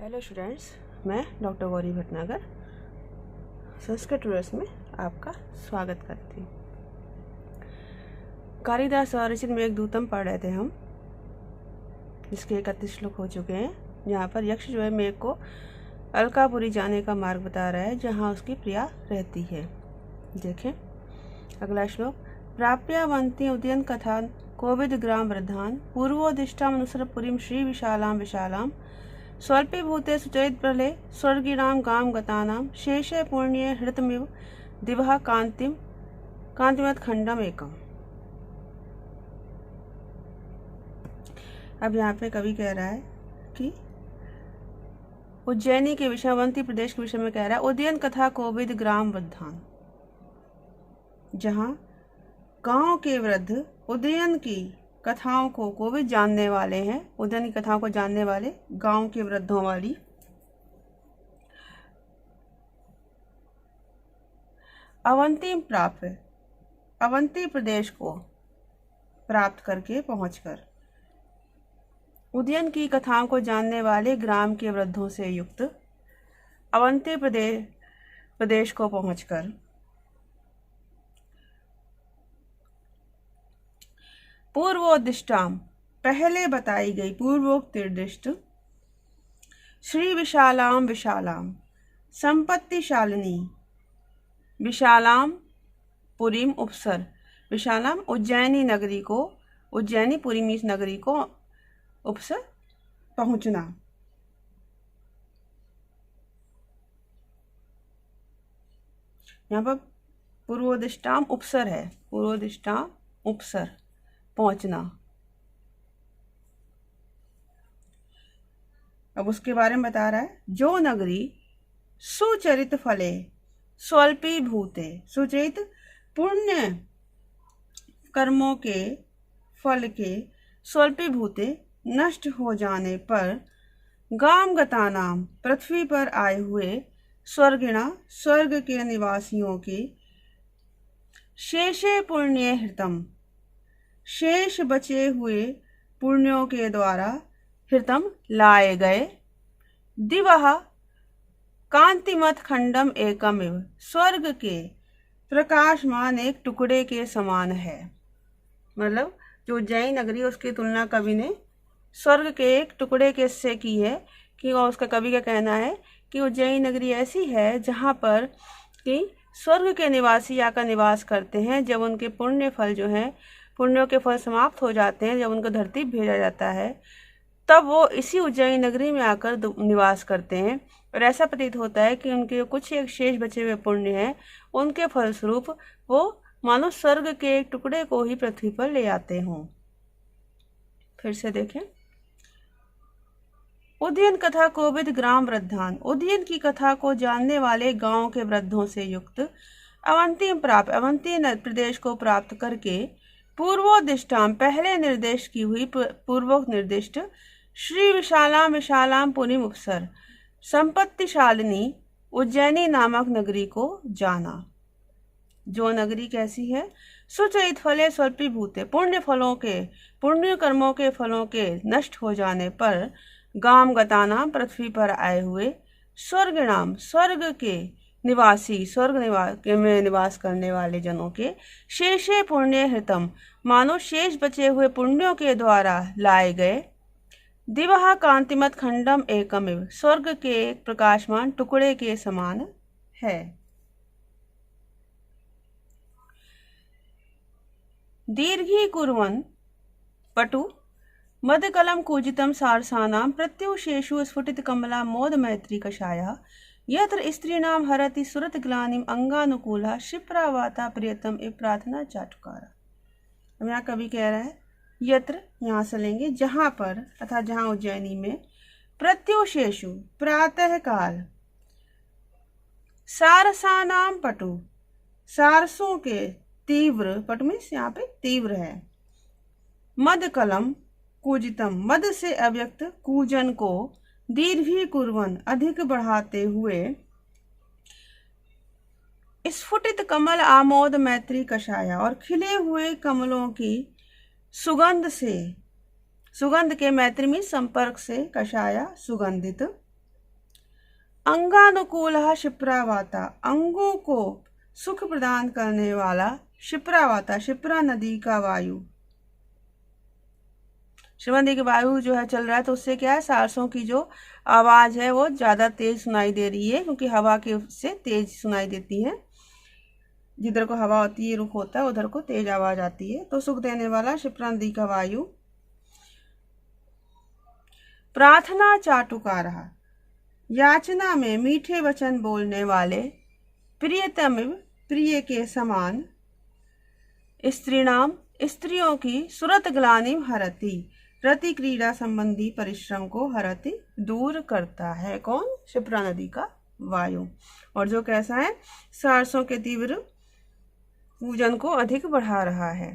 Hello students, मैं doctor Gauri Bhatnagar Sanskrit tutors में आपका स्वागत करती हूँ। कालिदास स्वरचित मेघदूतम पढ़ रहे थे हम, जिसके 31 श्लोक हो चुके हैं। यहाँ पर यक्ष जो है मेघ को अलकापुरी जाने का मार्ग बता रहा है, जहाँ उसकी प्रिया रहती है। देखें अगला श्लोक। प्राप्यावंती उदयन कथा कोविद ग्राम वृद्धान पूर्वोदिष्टामनुसर पुरीम श्री विशालाम विशालाम स्वल्पे भूते सुचरित प्रलय स्वर्गीणाम गाम गतानाम शेषे पुण्ये हृतमिव दिवः कांतिमत खंडम एकम। अब यहाँ पे कवि कह रहा है कि उज्जैनी के विषय, अवंती प्रदेश के विषय में कह रहा है। उदयन कथा कोविद ग्राम वृद्धान, जहाँ गांव के वृद्ध उदयन की कथाओं को कोविद जानने वाले हैं, उदयन की कथाओं को जानने वाले गांव के वृद्धों वाली अवंती प्राप्त, अवंती प्रदेश को प्राप्त करके पहुंचकर उदयन की कथाओं को जानने वाले ग्राम के वृद्धों से युक्त अवंती प्रदेश को पहुंचकर पूर्वोदिष्टाम, पहले बताई गई पूर्वोक्त निर्दिष्ट श्री विशालाम विशालाम संपत्तिशालिनी विशालाम पुरीम उपसर, विशालाम उज्जैनी नगरी को, उज्जैनी पुरीम इस नगरी को उपसर पहुंचना। यहाँ पर पूर्वोदिष्टाम उपसर है, पूर्वोदिष्टाम उपसर पहुंचना। अब उसके बारे में बता रहा है। जो नगरी सुचरित फले स्वल्पी भूते, सुचरित पुण्य कर्मों के फल के स्वल्पी भूते नष्ट हो जाने पर गाम गतानाम, पृथ्वी पर आए हुए स्वर्गिणा, स्वर्ग के निवासियों की शेषे पुण्य हृतम, शेष बचे हुए पुण्यों के द्वारा हृतम लाए गए दिवह कांतिमत खंडम एकमिव, स्वर्ग के प्रकाशमान एक टुकड़े के समान है। मतलब जो उज्जैनी नगरी उसकी तुलना कवि ने स्वर्ग के एक टुकड़े के से की है, कि उसका कवि का कहना है कि उज्जैनी नगरी ऐसी है जहाँ पर कि स्वर्ग के निवासी आकर निवास करते हैं। जब उनके पुण्य फल जो हैं, पुण्यों के फल समाप्त हो जाते हैं, जब उनको धरती भेजा जाता है, तब वो इसी उज्जैनी नगरी में आकर निवास करते हैं। और ऐसा प्रतीत होता है कि उनके कुछ एक शेष बचे हुए पुण्य हैं, उनके फलस्वरूप वो मानो स्वर्ग के एक टुकड़े को ही पृथ्वी पर ले आते हों। फिर से देखें। उदयन कथा कोविद ग्राम वृद्धान, उदयन की कथा को जानने वाले गांव के वृद्धों से युक्त अवंती प्राप्त, अवंती प्रदेश को प्राप्त करके पूर्वोदिष्टाम, पहले निर्देश की हुई पूर्वोक्त निर्दिष्ट श्री विशालाम विशालाम पुरीम उपसर संपत्तिशालिनी उज्जैनी नामक नगरी को जाना। जो नगरी कैसी है? सुचरित फले स्वल्पी भूते, पुण्य फलों के, पुण्य कर्मों के फलों के नष्ट हो जाने पर गाम गतानाम, पृथ्वी पर आए हुए स्वर्गिणाम, स्वर्ग के निवासी, स्वर्ग में निवास करने वाले जनों के शेषे पुण्य हृतम, मानो शेष बचे हुए पुण्यों के द्वारा लाए गए दिवह कांतिमत खंडम एकमिव, स्वर्ग के एक प्रकाशमान टुकड़े के समान है। दीर्घी कुर्वन् पटु मदकलम कूजितम सारसानाम प्रत्युषेषु स्फुटित कमला मोद मैत्री कषाया यत्र स्त्रीणाम हरति सुरत ग्लानिम अंगानुकूला शिप्रावाता प्रियतम इव प्रार्थना चाटुकारा। अब यहाँ कवि कह रहा है यत्र, यहाँ से लेंगे जहाँ पर, अर्थात जहाँ उज्जैनी में, प्रत्युषेषु प्रातः काल, सारसानाम पटु, सारसों के तीव्र, पटु में यहाँ पे तीव्र है, मद कलम कूजितम, मद से अव्यक्त कूजन को दीर्घी कुर्वन, अधिक बढ़ाते हुए स्फुटित कमल आमोद मैत्री कषाया, और खिले हुए कमलों की सुगंध से, सुगंध के मैत्री में संपर्क से, कषाया सुगंधित अंगानुकूल शिप्रावाता, अंगों को सुख प्रदान करने वाला शिप्रावाता, शिप्रा नदी का वायु। शिप्रा नदी की वायु जो है चल रहा है, तो उससे क्या है, सारसों की जो आवाज है वो ज्यादा तेज सुनाई दे रही है, क्योंकि हवा के से तेज सुनाई देती है। जिधर को हवा होती है, रुख होता है, उधर को तेज आवाज आती है। तो सुख देने वाला शिप्रा नदी का वायु। प्रार्थना चाटुकारा, याचना में मीठे वचन बोलने वाले, प्रियतम प्रिय के समान, स्त्रीणाम स्त्रियों की सुरत ग्लानिम हरति, रति क्रीड़ा संबंधी परिश्रम को हरति दूर करता है। कौन? शिप्रा नदी का वायु। और जो कैसा है, सारसों के तीव्र पूजन को अधिक बढ़ा रहा है।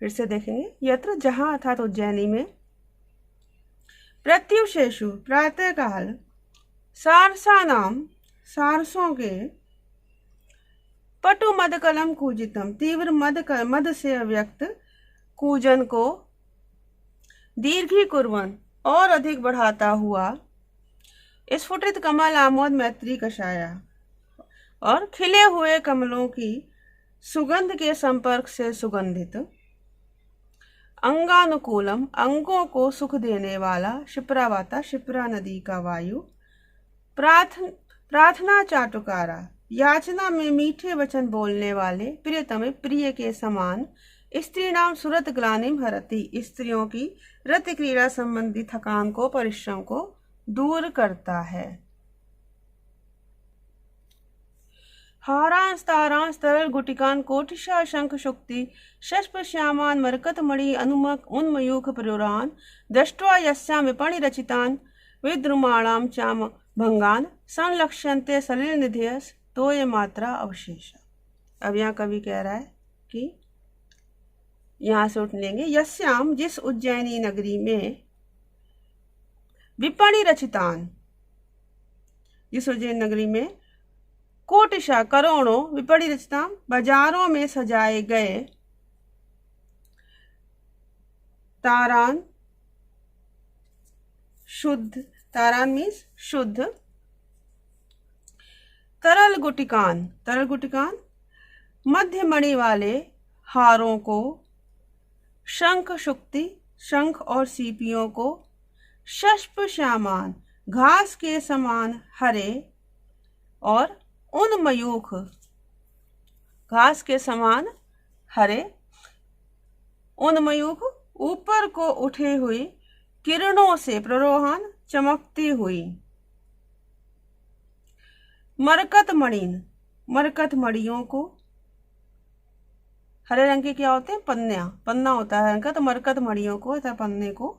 फिर से देखेंगे, यत्र जहां अर्थात उज्जैनी में, प्रत्युषेषु प्रातःकाल, सारसानाम सारसों के, पटु मद कलम कूजितम तीव्र मद से अव्यक्त कूजन को, दीर्घी कुर्वन और अधिक बढ़ाता हुआ, स्फुटित कमल आमोद मैत्री कषाया, और खिले हुए कमलों की सुगंध के संपर्क से सुगंधित, अंगानुकूलम अंगों को सुख देने वाला, शिप्रावाता शिप्रा नदी का वायु। प्रार्थना चाटुकारा, याचना में मीठे वचन बोलने वाले, प्रियतम प्रिय के समान, स्त्रीणाम सुरत ग्लानिम हरति, स्त्रियों की रति क्रीड़ा संबंधी थकान को, परिश्रम को दूर करता है। हारांस तारांस तरल गुटिकान, कोटिशा शंख शुक्ति, शस्प श्यामान मरकत मणि अनुमक उन्मयूख प्रयुरान, दृष्ट्वा यस्याम विपणि रचितान, विद्रुमाणाम चाम भंगान, संलक्ष्यन्ते सलिल निधेयस, तो ये मात्रा अवशेष। अब यहाँ कवि कह रहा है कि यहां से उठ लेंगे, यस्याम जिस उज्जैनी नगरी में, विपणि रचितान जिस उज्जैन नगरी में, कोटिशा करोड़ों, विपणि रचितान बाजारों में सजाए गए, तारान शुद्ध, तारान मीन्स शुद्ध, तरल गुटिकान मध्य मणि वाले हारों को, शंख शुक्ति शंख और सीपियों को, शस्प श्यामान घास के समान हरे, और उन्मयूख घास के समान हरे, उन्मयूख ऊपर को उठे हुए किरणों से, प्ररोहन चमकती हुई, मरकत मणियों को, हरे रंग के क्या होते हैं, पन्ना होता है रंग का, तो मरकत मणियों को अथवा पन्ने को,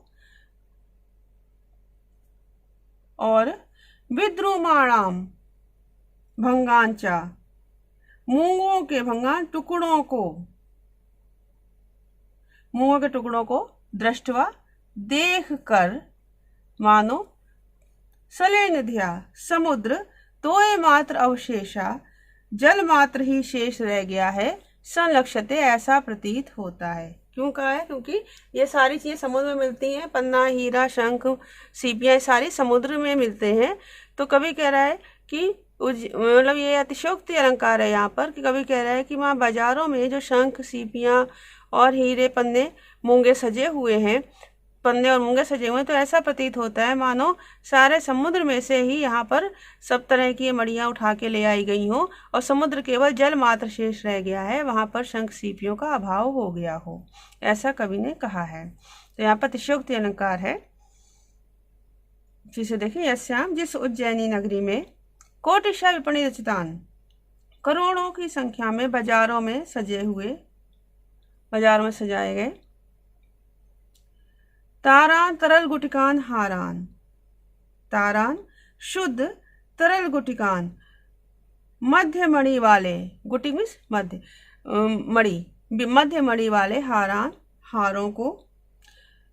और विद्रुमाणाम भंगांचा मूंगों के भंगान टुकड़ों को, मूंगों के टुकड़ों को, दृष्टवा देख कर, मानो, सले निधिया समुद्र, तोय मात्र अवशेषा जल मात्र ही शेष रह गया है, संलक्ष्यते ऐसा प्रतीत होता है। क्यों कहा है? क्योंकि ये सारी चीजें समुद्र में मिलती हैं, पन्ना हीरा शंख सीपियां सारी समुद्र में मिलते हैं। तो कवि कह रहा है कि मतलब ये अतिशयोक्ति अलंकार है यहाँ पर, कि कवि कह रहा है कि वहाँ बाजारों में जो शंख सीपियां और हीरे पन्ने मूंगे सजे हुए हैं, पन्ने और मूंगे सजे हुए हैं, तो ऐसा प्रतीत होता है मानो सारे समुद्र में से ही यहाँ पर सब तरह की मड़ियाँ उठा के ले आई गई हों, और समुद्र केवल जल मात्र शेष रह गया है, वहाँ पर शंख सीपियों का अभाव हो गया हो, ऐसा कवि ने कहा है। तो यहाँ पर अतिशयोक्ति अलंकार है। फिर से देखिए, यस्याम जिस उज्जैनी नगरी में, कोटिशा विपणि रचितान करोड़ों की संख्या में बाजारों में सजे हुए, बाजारों में सजाए गए, तारान तरल गुटिकान हारान, तारान शुद्ध तरल गुटिकान मध्य मणि वाले, गुटि मीन्स मध्य, मणि मध्य मणि वाले हारान हारों को,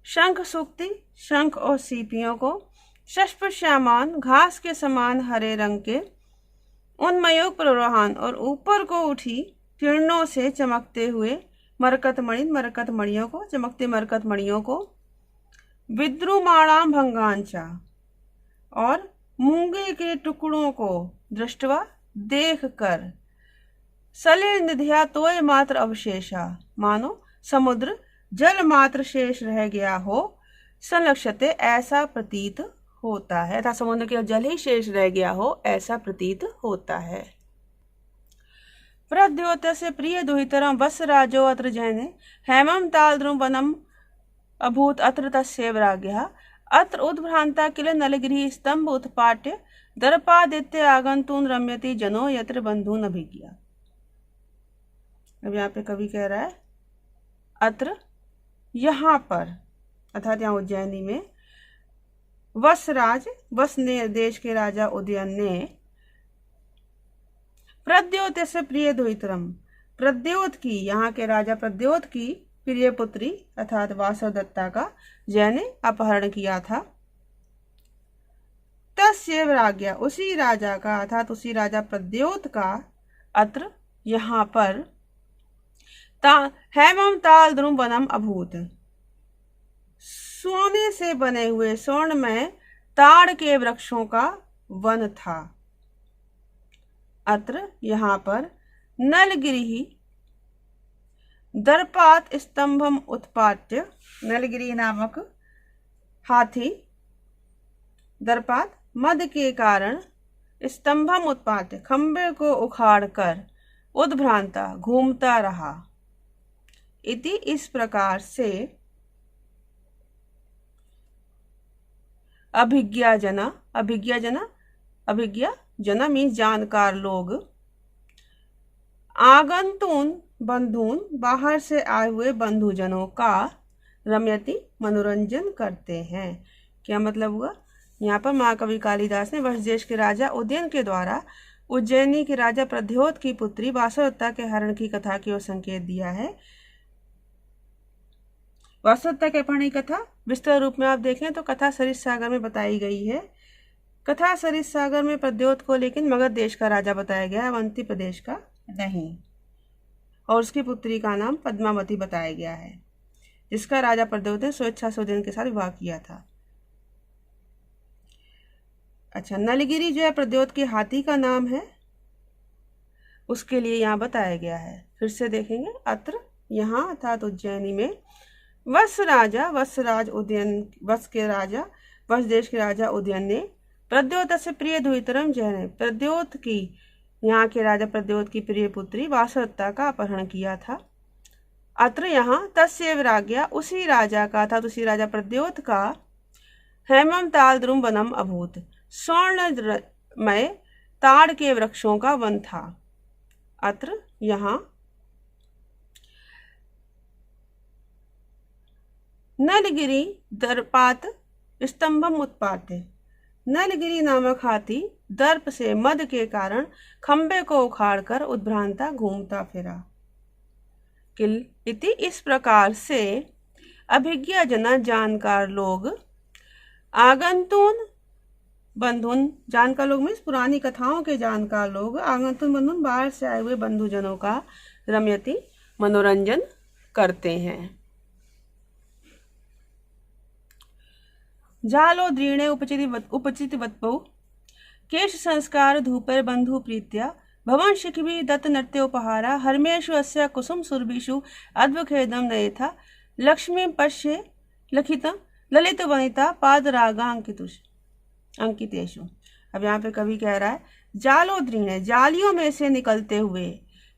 शंख सूक्ति शंख और सीपियों को, शस्प श्यामान घास के समान हरे रंग के, उन्मयूख प्ररोहन और ऊपर को उठी किरणों से चमकते हुए मरकत मणियों को, चमकते मरकत मणियों को, विद्रुमाणाम भंगांचा, और मूंगे के टुकड़ों को दृष्टवा देख कर, सले निधिया तोय मात्र अवशेषा, मानो समुद्र जल मात्र शेष रह गया हो, संलक्षते ऐसा प्रतीत होता है, अर्थात समुद्र के जल ही शेष रह गया हो ऐसा प्रतीत होता है। प्रद्योतस्य प्रिय दुहितरम वत्स राजो अत्र जैने, हेमं तालद्रुम वनम अभूत अत्र तस्यैव राज्ञः, अत्र उद्भ्रांता किल नलगिरि स्तंभ उत्पाट्य, दर्पादित्य आगंतुन रम्यति जनो यत्र बंधुन अभिज्ञा। अब यहाँ पे कवि कह रहा है अत्र, यहाँ पर, अर्थात यहाँ उज्जैनी में, वत्सराज, वत्स ने देश के राजा उदयन ने, प्रद्योत से प्रिय दुहितरम, प्रद्योत की, यहाँ के राजा प्रद्योत की प्रिय पुत्री अर्थात वासवदत्ता का जय ने अपहरण किया था। तस्यैव राज्ञा, उसी राजा का अर्थात उसी राजा प्रद्योत का, अत्र यहाँ पर, हेमं ताल ध्रुव वनम अभूत, सोने से बने हुए स्वर्ण में ताड़ के वृक्षों का वन था। अत्र यहाँ पर नलगिरि दर्पात स्तंभम उत्पाट्य, नलगिरि नामक हाथी दर्पात मद के कारण, स्तंभम उत्पाट्य खंबे को उखाड़कर, उद्भ्रांता घूमता रहा, इति इस प्रकार से, अभिज्ञा जना, अभिज्ञा जना, अभिज्ञा जना मीन्स जानकार लोग, आगंतुन बंधुन बाहर से आए हुए बंधुजनों का, रम्यति मनोरंजन करते हैं। क्या मतलब हुआ? यहाँ पर महाकवि कालिदास ने वत्सदेश के राजा उदयन के द्वारा उज्जैनी के राजा प्रद्योत की पुत्री वासवदत्ता के हरण की कथा की ओर संकेत दिया है। वासवदत्ता के अपहरण की कथा विस्तार रूप में आप देखें तो कथा सरित सागर में बताई गई है। कथा सरित सागर में प्रद्योत को लेकिन मगध देश का राजा बताया गया है, अवंती प्रदेश का नहीं, और उसकी पुत्री का नाम पद्मावती बताया गया है, जिसका राजा प्रद्योत ने स्वेच्छा से उदयन के साथ विवाह किया था। अच्छा, नलगिरि जो है प्रद्योत के हाथी का नाम है, उसके लिए यहाँ बताया गया है। फिर से देखेंगे, अत्र यहाँ अर्थात उज्जैनी में, वत्स राजा, वत्सराज उदयन, वत्स के राजा, वत्स देश के राजा उदयन ने, प्रद्योत से प्रिय दुहितरम जय, प्रद्योत की, यहाँ के राजा प्रद्योत की प्रिय पुत्री वासवदत्ता का अपहरण किया था। अत्र यहाँ तस्यैव राज्ञा, उसी राजा का था, उसी राजा प्रद्योत का, हेमं ताल ध्रुव वनम अभूत, स्वर्णमय ताड़ के वृक्षों का वन था। अत्र यहाँ नलगिरि दर्पात स्तंभम उत्पाट्य, नलगिरि नामक हाथी दर्प से मद के कारण खंबे को उखाड़कर उद्भ्रांता घूमता फिरा। किल इति इस प्रकार से, अभिज्ञा जना जानकार लोग, आगंतुन बंधुन, जानकार लोग मीन्स पुरानी कथाओं के जानकार लोग, आगंतुन बंधुन बाहर से आए हुए बंधुजनों का, रम्यति मनोरंजन करते हैं। जालो दृणे उपचित वत्पौ, केश संस्कार धूपर बंधु प्रीत्या, भवन शिखिभि दत्त नृत्योपहारा, हर्मेषु अस्य कुसुम सुरभिषु अद्वखेदम नयेथा, लक्ष्मी पश्ये लखित ललित वनिता पादरागा अंकितेषु। अब यहाँ पे कवि कह रहा है, जालो दृणे, जालियों में से निकलते हुए,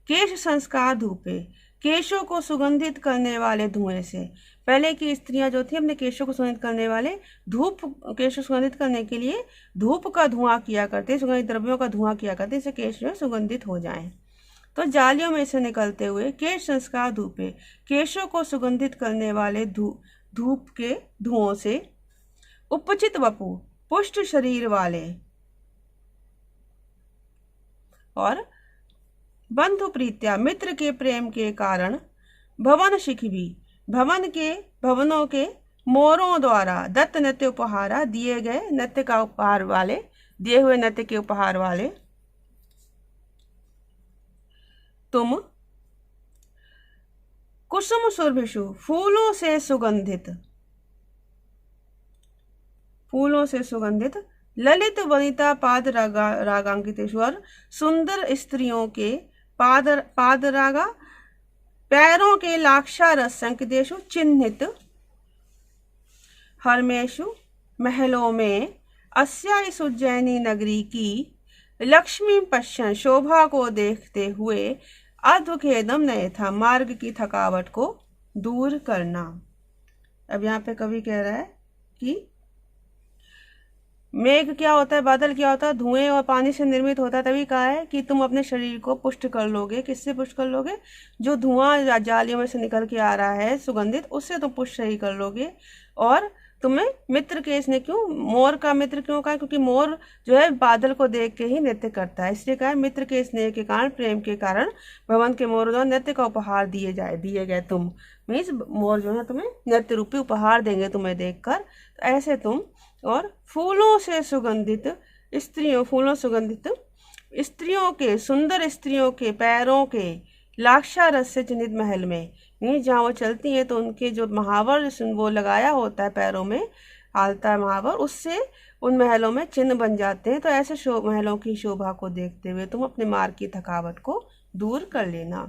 केश संस्कार धूपे, केशों को सुगंधित करने वाले धुएं से। पहले की स्त्रियां जो थी अपने केशों को सुगंधित करने वाले धूप, केश सुगंधित करने के लिए धूप का धुआं किया करते, सुगंधित द्रव्यों का धुआं किया करते, इससे केश जो सुगंधित हो जाएं। तो जालियों में से निकलते हुए केश संस्कार धूपे, केशों को सुगंधित करने वाले धूप के धुओं से, उपचित वपु, पुष्ट शरीर वाले, और बंधु प्रीत्या, मित्र के प्रेम के कारण, भवन शिखिभि, भवनों के मोरों द्वारा, दत्त नृत्य उपहारा, दिए गए नृत्य का उपहार वाले, दिए हुए नृत्य के उपहार वाले, तुम कुसुम सुरभिषु, फूलों से सुगंधित, फूलों से सुगंधित ललित वनिता पाद रागांकितेषु, और सुंदर स्त्रियों के पादरागा पैरों के लाक्षारस संकेतेषु चिन्हित हर्मेषु महलों में अस्या इस उज्जैनी नगरी की लक्ष्मी पश्चन शोभा को देखते हुए अद्वखेदम नहीं था, मार्ग की थकावट को दूर करना। अब यहाँ पे कवि कह रहा है कि मेघ क्या होता है, बादल क्या होता है, धुएं और पानी से निर्मित होता है। तभी कहा है कि तुम अपने शरीर को पुष्ट कर लोगे। किससे पुष्ट कर लोगे? जो धुआं जालियों में से निकल के आ रहा है सुगंधित, उससे तुम पुष्ट सही कर लोगे। और तुम्हें मित्र के स्नेह, क्यों मोर का मित्र क्यों कहा? क्योंकि मोर जो है बादल को देख के ही नृत्य करता है, इसलिए कहा मित्र के स्नेह के कारण, प्रेम के कारण भवन के मोर द्वारा नृत्य का उपहार दिए गए तुम। मीन्स मोर जो है तुम्हें नृत्य रूपी उपहार देंगे तुम्हें देखकर। तो ऐसे तुम, और फूलों से सुगंधित स्त्रियों, फूलों सुगंधित स्त्रियों के, सुंदर स्त्रियों के पैरों के लाक्षारस से चिन्हित महल में, नहीं जहाँ वो चलती हैं तो उनके जो महावर वो लगाया होता है पैरों में, आलता है महावर, उससे उन महलों में चिन्ह बन जाते हैं। तो ऐसे महलों की शोभा को देखते हुए तुम अपने मार्ग की थकावट को दूर कर लेना।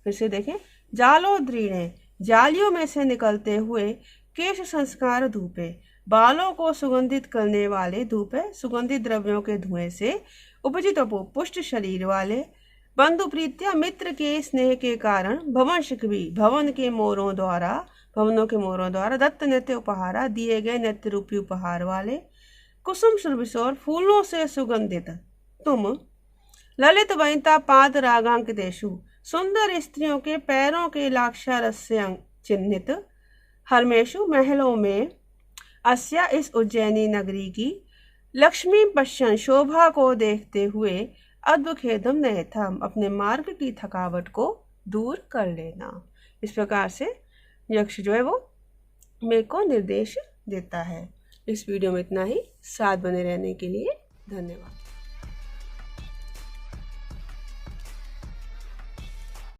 फिर से देखें, जालोद्रीणे, जालियों में से निकलते हुए केश संस्कार धूपे, बालों को सुगंधित करने वाले धूपे, सुगंधित द्रव्यों के धुएं से उपजित पुष्ट शरीर वाले, बंधु प्रीत्या मित्र के स्नेह के कारण भवन शिखवी, भवनों के मोरों द्वारा दत्त नृत्य उपहारा, दिए गए नृत्य रूपी उपहार वाले, कुसुम सुरभिसौर, फूलों से सुगंधित तुम, ललित वनिता पाद रागांकितेषु, सुंदर स्त्रियों के पैरों के लाक्षारस से चिन्हित हर्मेषु महलों में, अस्या इस उज्जैनी नगरी की लक्ष्मी पश्चन शोभा को देखते हुए अद्वखेदम नहीं था, अपने मार्ग की थकावट को दूर कर लेना। इस प्रकार से यक्ष जो है वो मेघ को निर्देश देता है। इस वीडियो में इतना ही। साथ बने रहने के लिए धन्यवाद।